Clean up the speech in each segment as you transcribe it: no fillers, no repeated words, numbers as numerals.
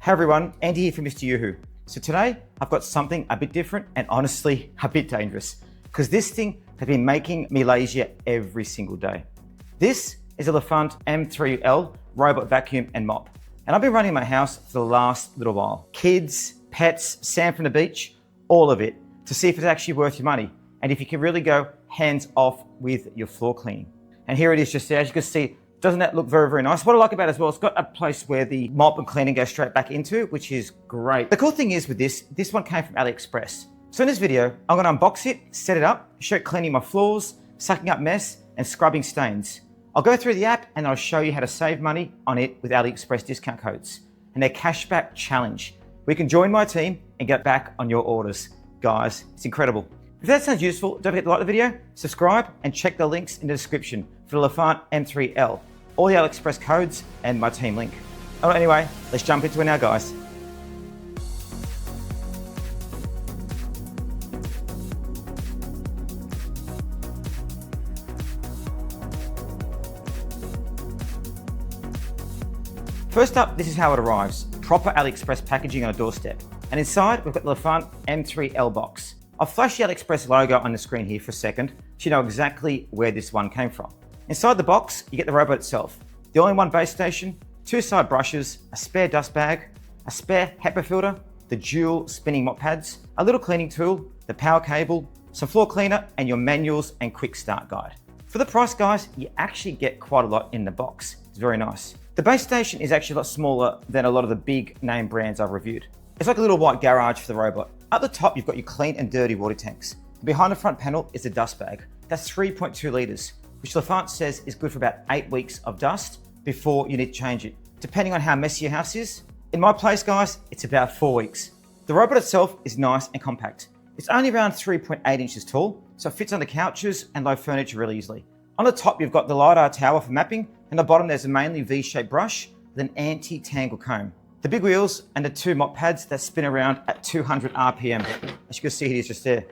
Hey everyone, Andy here from Mr. Yoo-Hoo. So today I've got something a bit different and honestly a bit dangerous because this thing has been making me lazier every single day. This is a Lefant M3L robot vacuum and mop. And I've been running my house for the last little while. Kids, pets, sand from the beach, all of it to see if it's actually worth your money and if you can really go hands off with your floor cleaning. And here it is just there, as you can see. Doesn't that look very, very nice? What I like about it as well, it's got a place where the mop and cleaning goes straight back into, which is great. The cool thing is with this one came from AliExpress. So in this video, I'm gonna unbox it, set it up, show it cleaning my floors, sucking up mess, and scrubbing stains. I'll go through the app and I'll show you how to save money on it with AliExpress discount codes and their cashback challenge. We can join my team and get back on your orders. Guys, it's incredible. If that sounds useful, don't forget to like the video, subscribe, and check the links in the description for the Lefant M3L, all the AliExpress codes, and my team link. Oh, anyway, let's jump into it now, guys. First up, this is how it arrives. Proper AliExpress packaging on a doorstep. And inside, we've got the Lefant M3L box. I'll flash the AliExpress logo on the screen here for a second so you know exactly where this one came from. Inside the box, you get the robot itself, the all-in-one base station, 2 side brushes, a spare dust bag, a spare HEPA filter, the dual spinning mop pads, a little cleaning tool, the power cable, some floor cleaner, and your manuals and quick start guide. For the price, guys, you actually get quite a lot in the box. It's very nice. The base station is actually a lot smaller than a lot of the big name brands I've reviewed. It's like a little white garage for the robot. At the top, you've got your clean and dirty water tanks. Behind the front panel is a dust bag. That's 3.2 litres, which Lefant says is good for about 8 weeks of dust before you need to change it, depending on how messy your house is. In my place, guys, it's about 4 weeks. The robot itself is nice and compact. It's only around 3.8 inches tall, so it fits under couches and low furniture really easily. On the top, you've got the LiDAR tower for mapping, and the bottom there's a mainly V-shaped brush with an anti-tangle comb. The big wheels and the 2 mop pads that spin around at 200 RPM. As you can see, it is just there.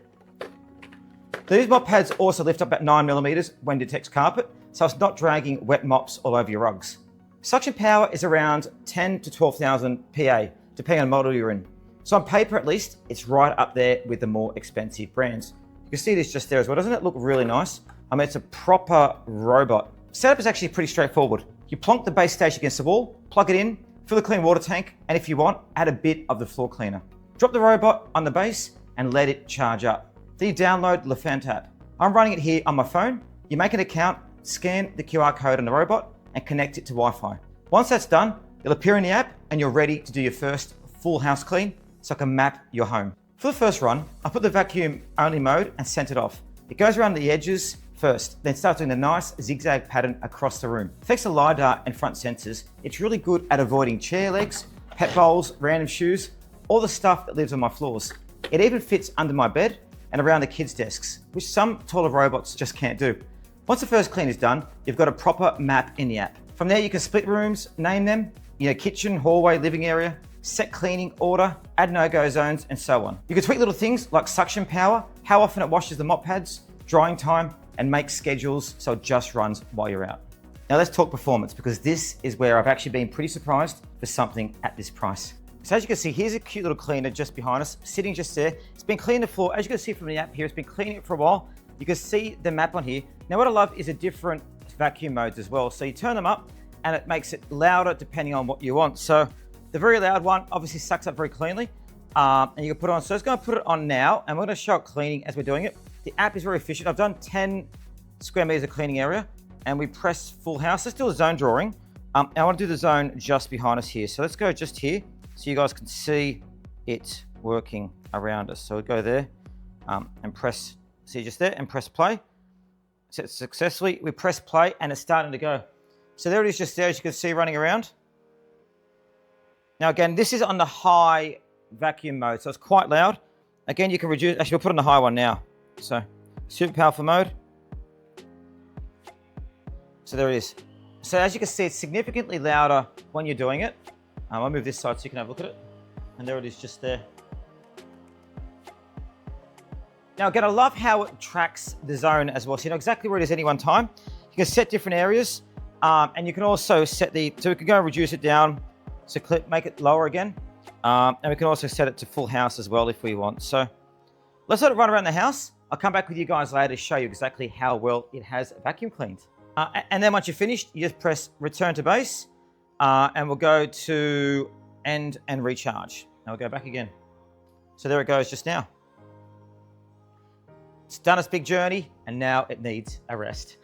These mop pads also lift up at 9mm when it detects carpet, so it's not dragging wet mops all over your rugs. Suction power is around 10 to 12,000 PA, depending on the model you're in. So on paper at least, it's right up there with the more expensive brands. You can see this just there as well. Doesn't it look really nice? I mean, it's a proper robot. Setup is actually pretty straightforward. You plonk the base station against the wall, plug it in, fill the clean water tank, and if you want, add a bit of the floor cleaner. Drop the robot on the base and let it charge up. Then you download the Lefant app. I'm running it here on my phone. You make an account, scan the QR code on the robot, and connect it to Wi-Fi. Once that's done, it'll appear in the app and you're ready to do your first full house clean so I can map your home. For the first run, I put the vacuum only mode and sent it off. It goes around the edges first, then starts doing a nice zigzag pattern across the room. Thanks to LiDAR and front sensors, it's really good at avoiding chair legs, pet bowls, random shoes, all the stuff that lives on my floors. It even fits under my bed and around the kids' desks, which some taller robots just can't do. Once the first clean is done, you've got a proper map in the app. From there, you can split rooms, name them, kitchen, hallway, living area, set cleaning order, add no-go zones, and so on. You can tweak little things like suction power, how often it washes the mop pads, drying time, and make schedules so it just runs while you're out. Now let's talk performance, because this is where I've actually been pretty surprised for something at this price. So as you can see, here's a cute little cleaner just behind us, sitting just there. It's been cleaning the floor. As you can see from the app here, it's been cleaning it for a while. You can see the map on here. Now what I love is the different vacuum modes as well. So you turn them up and it makes it louder depending on what you want. So the very loud one obviously sucks up very cleanly and you can put it on. So it's going to put it on now and we're going to show it cleaning as we're doing it. The app is very efficient. I've done 10 square meters of cleaning area and we press full house. Let's do a zone drawing. And I want to do the zone just behind us here. So let's go just here so you guys can see it working around us. So we'll go there and press, see just there, and press play. Set successfully. We press play and it's starting to go. So there it is just there, as you can see, running around. Now again, this is on the high vacuum mode, so it's quite loud. Again, you can reduce, actually we'll put it on the high one now. So super powerful mode. So there it is. So as you can see, it's significantly louder when you're doing it. I'll move this side so you can have a look at it. And there it is just there. Now again, I love how it tracks the zone as well. So you know exactly where it is at any one time. You can set different areas and you can also set so we can go and reduce it down So make it lower again. And we can also set it to full house as well if we want. So let's let it run around the house. I'll come back with you guys later to show you exactly how well it has vacuum cleaned. And then once you're finished, you just press return to base and we'll go to end and recharge. And we'll go back again. So there it goes just now. It's done its big journey and now it needs a rest.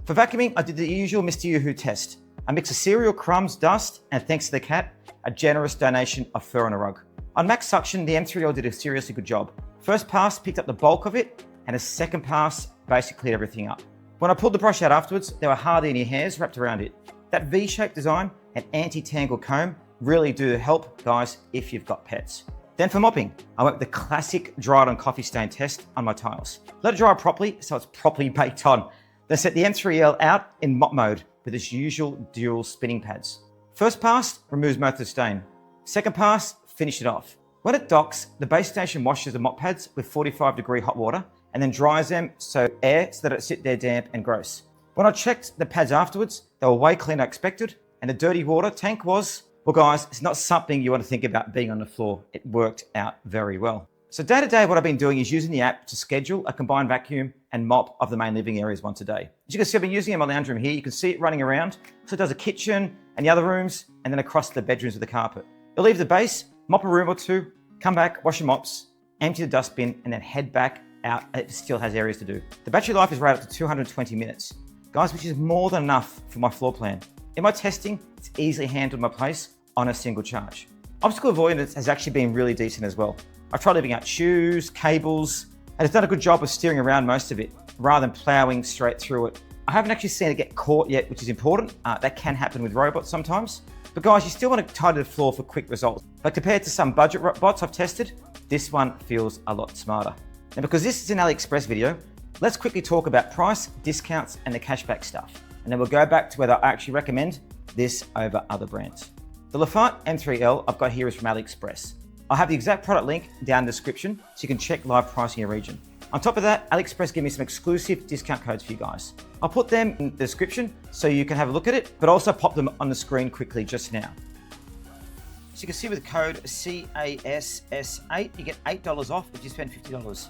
For vacuuming, I did the usual Mr. Yoo-hoo test. I mixed a cereal, crumbs, dust, and thanks to the cat, a generous donation of fur on a rug. On max suction, the M3L did a seriously good job. First pass picked up the bulk of it, and a second pass basically cleared everything up. When I pulled the brush out afterwards, there were hardly any hairs wrapped around it. That V-shaped design and anti-tangle comb really do help, guys, if you've got pets. Then for mopping, I went with the classic dried on coffee stain test on my tiles. Let it dry properly so it's properly baked on. Then set the M3L out in mop mode with its usual dual spinning pads. First pass removes most of the stain. Second pass, finish it off. When it docks, the base station washes the mop pads with 45-degree hot water and then dries them so that it sit there damp and gross. When I checked the pads afterwards, they were way cleaner than expected, and the dirty water tank was, well guys, it's not something you want to think about being on the floor. It worked out very well. So day to day, what I've been doing is using the app to schedule a combined vacuum and mop of the main living areas once a day. As you can see, I've been using it in my lounge room here. You can see it running around. So it does the kitchen and the other rooms, and then across the bedrooms with the carpet. You'll leave the base, mop a room or two, come back, wash your mops, empty the dustbin, and then head back out. It still has areas to do. The battery life is right up to 220 minutes. Guys, which is more than enough for my floor plan. In my testing, it's easily handled my place on a single charge. Obstacle avoidance has actually been really decent as well. I've tried leaving out shoes, cables, and it's done a good job of steering around most of it, rather than plowing straight through it. I haven't actually seen it get caught yet, which is important. That can happen with robots sometimes. But guys, you still want to tidy the floor for quick results. But compared to some budget bots I've tested, this one feels a lot smarter. And because this is an AliExpress video, let's quickly talk about price, discounts, and the cashback stuff. And then we'll go back to whether I actually recommend this over other brands. The Lefant M3L I've got here is from AliExpress. I'll have the exact product link down in the description so you can check live pricing in your region. On top of that, AliExpress gave me some exclusive discount codes for you guys. I'll put them in the description so you can have a look at it, but also pop them on the screen quickly just now. So you can see with code CASS8, you get $8 off if you spend $50.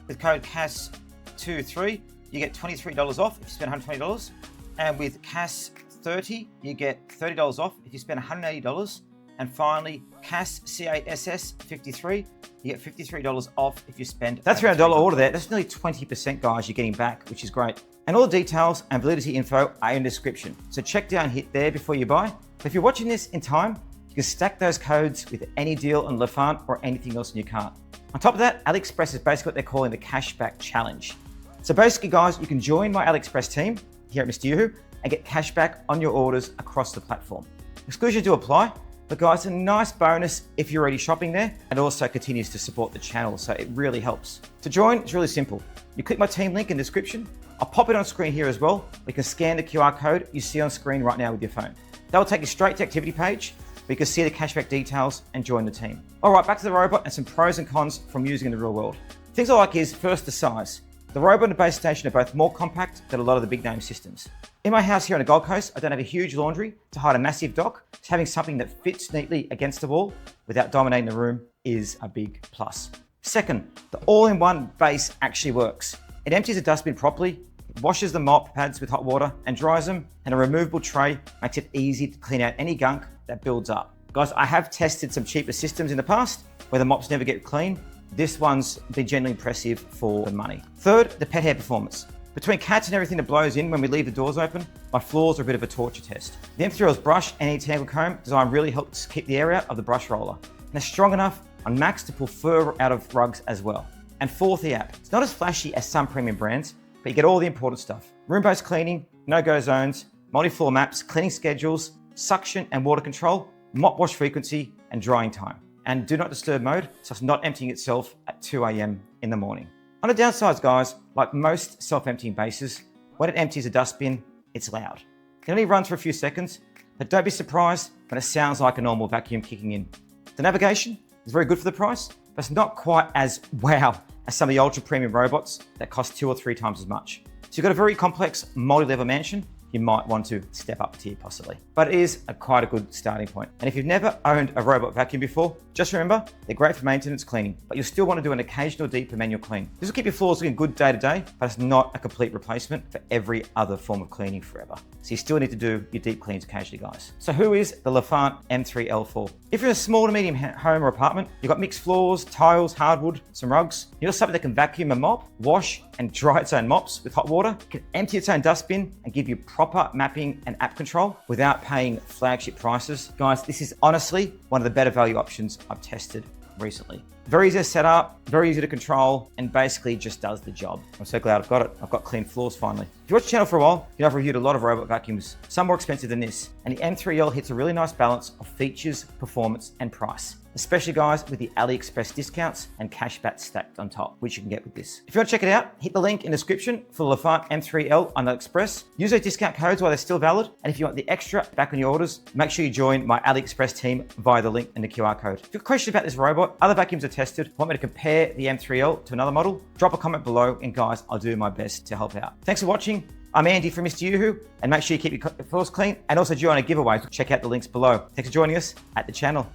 With code CASS23, you get $23 off if you spend $120. And with CASS30, you get $30 off if you spend $180. And finally, CASS53, you get $53 off if you spend. That's around $1 order there. That's nearly 20%, guys, you're getting back, which is great. And all the details and validity info are in the description. So check down there before you buy. But if you're watching this in time, you can stack those codes with any deal on Lefant or anything else in your cart. On top of that, AliExpress is basically what they're calling the cashback challenge. So basically, guys, you can join my AliExpress team here at Mr. Yoo-hoo and get cashback on your orders across the platform. Exclusions do apply. But guys, it's a nice bonus if you're already shopping there and also continues to support the channel, so it really helps. To join, it's really simple. You click my team link in the description. I'll pop it on screen here as well. You can scan the QR code you see on screen right now with your phone. That will take you straight to the activity page where you can see the cashback details and join the team. All right, back to the robot and some pros and cons from using it in the real world. Things I like is, first, the size. The robot and the base station are both more compact than a lot of the big name systems. In my house here on the Gold Coast, I don't have a huge laundry to hide a massive dock. So having something that fits neatly against the wall without dominating the room is a big plus. Second, the all-in-one base actually works. It empties the dustbin properly, it washes the mop pads with hot water and dries them, and a removable tray makes it easy to clean out any gunk that builds up. Guys, I have tested some cheaper systems in the past where the mops never get clean. This one's been generally impressive for the money. Third, the pet hair performance. Between cats and everything that blows in when we leave the doors open, my floors are a bit of a torture test. The M3L's brush and anti-tangle comb design really helps keep the air out of the brush roller. And it's strong enough on max to pull fur out of rugs as well. And fourth, the app. It's not as flashy as some premium brands, but you get all the important stuff. Room-based cleaning, no-go zones, multi-floor maps, cleaning schedules, suction and water control, mop wash frequency, and drying time. And do not disturb mode, so it's not emptying itself at 2 a.m. in the morning. On the downsides, guys, like most self-emptying bases, when it empties a dustbin, it's loud. It only runs for a few seconds, but don't be surprised when it sounds like a normal vacuum kicking in. The navigation is very good for the price, but it's not quite as wow as some of the ultra premium robots that cost 2 or 3 times as much. So you've got a very complex multi-level mansion you might want to step up tier possibly. But it is quite a good starting point. And if you've never owned a robot vacuum before, just remember, they're great for maintenance cleaning, but you'll still want to do an occasional deeper manual clean. This will keep your floors looking good day to day, but it's not a complete replacement for every other form of cleaning forever. So you still need to do your deep cleans occasionally, guys. So who is the Lefant M3L for? If you're in a small to medium home or apartment, you've got mixed floors, tiles, hardwood, some rugs, you need something that can vacuum and mop, wash and dry its own mops with hot water, can empty its own dustbin and give you proper mapping and app control without paying flagship prices. Guys, this is honestly one of the better value options I've tested recently. Very easy to set up, very easy to control, and basically just does the job. I'm so glad I've got it. I've got clean floors finally. If you watch the channel for a while, you know I've reviewed a lot of robot vacuums, some more expensive than this, and the M3L hits a really nice balance of features, performance, and price. Especially guys with the AliExpress discounts and cashback stacked on top, which you can get with this. If you want to check it out, hit the link in the description for the Lefant M3L on AliExpress. Use those discount codes while they're still valid. And if you want the extra back on your orders, make sure you join my AliExpress team via the link in the QR code. If you have questions about this robot, other vacuums are tested, want me to compare the M3L to another model, drop a comment below and guys, I'll do my best to help out. Thanks for watching. I'm Andy from Mr. Yoo-Hoo, and make sure you keep your floors clean and also join a giveaway. Check out the links below. Thanks for joining us at the channel.